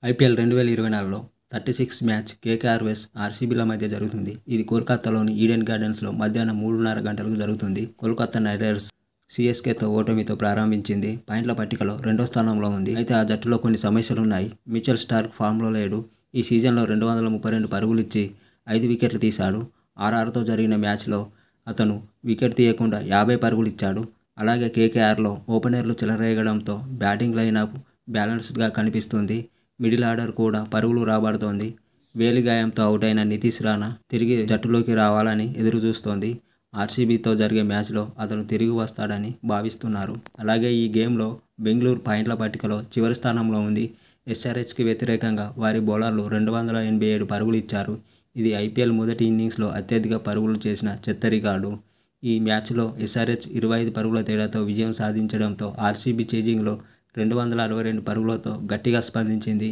IPL 2024లో 36 match KKR వెస్ ఆర్సీబీల మధ్య జరుగుతుంది. ఇది కోల్కతాలోని ఈడెన్ గార్డెన్స్లో మధ్యాహ్నం 3:30 గంటలకు జరుగుతుంది. కోల్కతా నైట్ రైడర్స్ సీఎస్కేతో ఓటమితో ప్రారంభించింది. పాయింట్ల పట్టికలో 2వ స్థానంలో ఉంది. అయితే ఆ జట్టులో కొన్ని సమస్యలున్నాయి. మిచెల్ స్టార్క్ ఫామ్లో లేడు. ఈ సీజన్లో 232 పరుగులిచ్చి 5 వికెట్లు తీశాడు. ఆర్ఆర్తో జరిగిన మ్యాచ్లో అతను వికెట్ తీయకుండా 50 పరుగులిచ్చాడు. అలాగే కేకేఆర్లో ఓపెనర్లు చెలరేగడంతో బ్యాటింగ్ లైనప్ బ్యాలెన్స్డ్గా కనిపిస్తుంది. మిడిల్ ఆర్డర్ కూడా పరుగులు రాబడుతోంది. వేలి గాయంతో అవుటైన నితీష్ రాణా తిరిగి జట్టులోకి రావాలని ఎదురుచూస్తోంది. ఆర్సీబీతో జరిగే మ్యాచ్లో అతను తిరిగి వస్తాడని భావిస్తున్నారు. అలాగే ఈ గేమ్లో బెంగళూరు పాయింట్ల పట్టికలో చివరి స్థానంలో ఉంది. ఎస్ఆర్హెచ్కి వ్యతిరేకంగా వారి బౌలర్లు 287 పరుగులు ఇచ్చారు. ఇది ఐపీఎల్ మొదటి ఇన్నింగ్స్లో అత్యధిక పరుగులు చేసిన చెత్త రికార్డు. ఈ మ్యాచ్లో ఎస్ఆర్హెచ్ 25 పరుగుల తేడాతో విజయం సాధించడంతో ఆర్సీబీ చేజింగ్లో 262 పరుగులతో గట్టిగా స్పందించింది.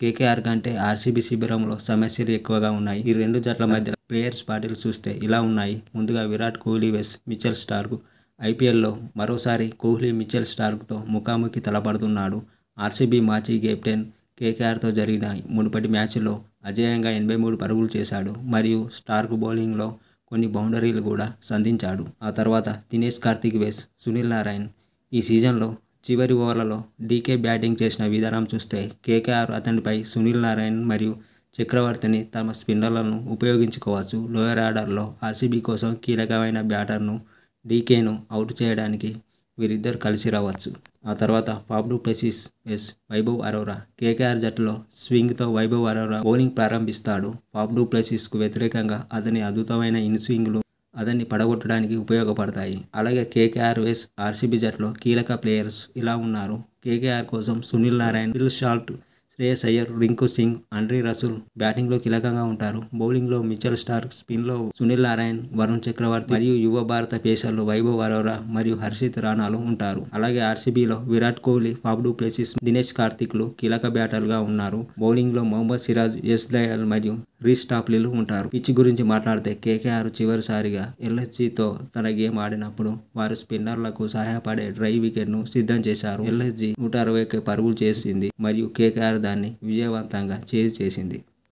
కేకేఆర్ కంటే ఆర్సీబీ శిబిరంలో సమస్యలు ఎక్కువగా ఉన్నాయి. ఈ రెండు జట్ల మధ్య ప్లేయర్స్ పార్టీలు చూస్తే ఇలా ఉన్నాయి. ముందుగా విరాట్ కోహ్లీ వెస్ మిచెల్ స్టార్క్. ఐపీఎల్లో మరోసారి కోహ్లీ మిచెల్ స్టార్క్తో ముఖాముఖి తలపడుతున్నాడు. ఆర్సీబీ మాజీ కెప్టెన్ కేకేఆర్తో జరిగిన మునుపటి మ్యాచ్లో అజేయంగా 83 పరుగులు చేశాడు మరియు స్టార్క్ బౌలింగ్లో కొన్ని బౌండరీలు కూడా సంధించాడు. ఆ తర్వాత దినేష్ కార్తీక్ వెస్ సునీల్ నారాయణ్. ఈ సీజన్లో చివరి ఓవర్లలో డీకే బ్యాటింగ్ చేసిన విధానం చూస్తే కేకేఆర్ అతనిపై సునీల్ నారాయణ్ మరియు చక్రవర్తిని తమ స్పిన్నర్లను ఉపయోగించుకోవచ్చు. లోయర్ ఆర్డర్లో ఆర్సీబీ కోసం కీలకమైన బ్యాటర్ను డీకేను అవుట్ చేయడానికి వీరిద్దరు కలిసి రావచ్చు. ఆ తర్వాత ఫాఫ్ డు ప్లెసిస్ వెస్ వైభవ్ అరోరా. కేకేఆర్ జట్టులో స్వింగ్తో వైభవ్ అరోరా బౌలింగ్ ప్రారంభిస్తాడు. ఫాఫ్ డు ప్లెసిస్కు వ్యతిరేకంగా అతని అద్భుతమైన ఇన్స్వింగ్లు అతన్ని పడగొట్టడానికి ఉపయోగపడతాయి. అలాగే కేకేఆర్ వెస్ ఆర్సీబీ జట్టులో కీలక ప్లేయర్స్ ఇలా ఉన్నారు. కేకేఆర్ కోసం Sunil Narine, Phil Salt, Shreyas Iyer, Rinku Singh, Andre Russell బ్యాటింగ్లో కీలకంగా ఉంటారు. బౌలింగ్లో మిచెల్ స్టార్క్, స్పిన్లో సునీల్ నారాయణ్, వరుణ్ చక్రవర్తి మరియు యువ భారత పేసర్లు వైభవ్ అరోరా మరియు హర్షిత్ రాణాలు ఉంటారు. అలాగే ఆర్సీబీలో Virat Kohli, Faf du Plessis, Dinesh కార్తీక్లు కీలక బ్యాటర్లుగా ఉన్నారు. బౌలింగ్లో మొహమ్మద్ సిరాజ్, యశ్ దయాల్ మరియు రీస్ టాప్లీలు ఉంటారు. పిచ్ గురించి మాట్లాడితే కేకేఆర్ చివరిసారిగా ఎల్ఎస్జీతో తన గేమ్ ఆడినప్పుడు వారు స్పిన్నర్లకు సహాయపడే డ్రై వికెట్ను సిద్ధం చేశారు. ఎల్ఎస్జీ 160 పరుగులు చేసింది మరియు కేకేఆర్ దాన్ని విజయవంతంగా చేసింది.